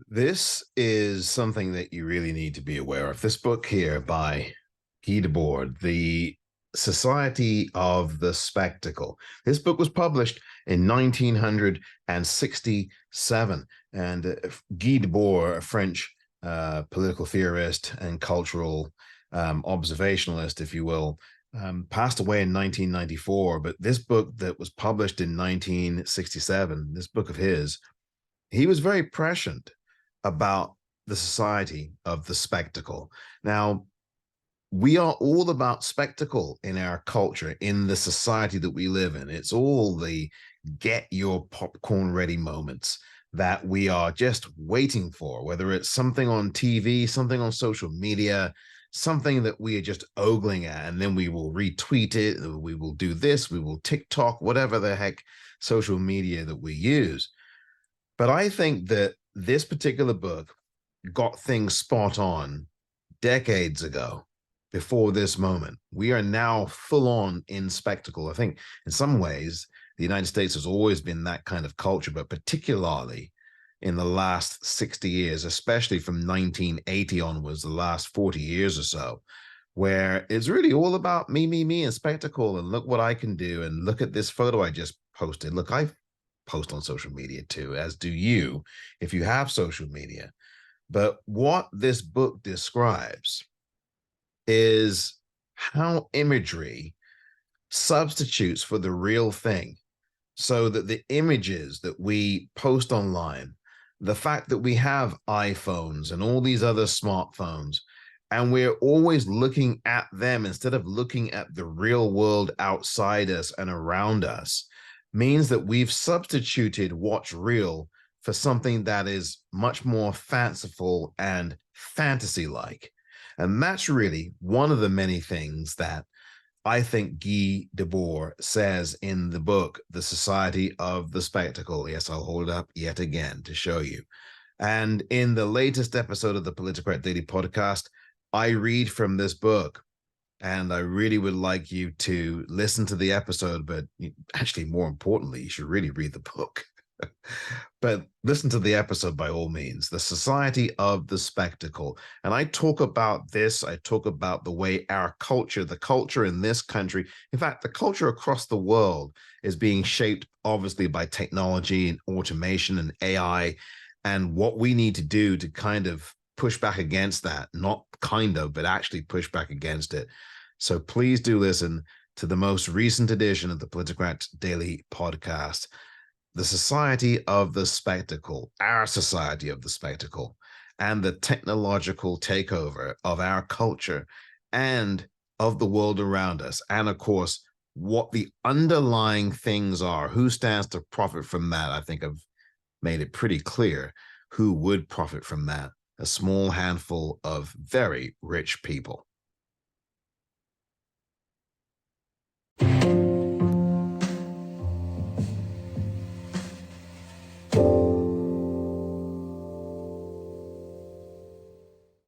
This is something that you really need to be aware of. This book here by Guy Debord, The Society of the Spectacle. This book was published in 1967. And Guy Debord, a French political theorist and cultural observationalist, if you will, passed away in 1994. But this book that was published in 1967, this book of his, he was very prescient about the society of the spectacle. Now, we are all about spectacle in our culture, in the society that we live in. It's all the get your popcorn ready moments that we are just waiting for, whether it's something on TV, something on social media, something that we are just ogling at, and then we will retweet it, we will do this, we will TikTok, whatever the heck social media that we use. But I think that this particular book got things spot on decades ago, before this moment. We are now full on in spectacle. I think in some ways, the United States has always been that kind of culture, but particularly in the last 60 years, especially from 1980 onwards, the last 40 years or so, where it's really all about me, and spectacle. And look what I can do. And look at this photo I just posted. Look, I post on social media too, as do you, if you have social media. But what this book describes is how imagery substitutes for the real thing, so that the images that we post online, the fact that we have iPhones and all these other smartphones, and we're always looking at them instead of looking at the real world outside us and around us, means that we've substituted what's real for something that is much more fanciful and fantasy like. And that's really one of the many things that I think Guy Debord says in the book, The Society of the Spectacle. Yes, I'll hold it up yet again to show you. And in the latest episode of the Politicrat Daily Podcast, I read from this book. And I really would like you to listen to the episode, but actually, more importantly, you should really read the book. But listen to the episode by all means, The Society of the Spectacle. And I talk about this. I talk about the way our culture, the culture in this country, in fact, the culture across the world is being shaped, obviously, by technology and automation and AI, and what we need to do to kind of push back against that, not kind of, but actually push back against it. So please do listen to the most recent edition of the Politicrat Daily Podcast, The Society of the Spectacle, our society of the spectacle, and the technological takeover of our culture and of the world around us. And of course, what the underlying things are, who stands to profit from that. I think I've made it pretty clear who would profit from that: a small handful of very rich people.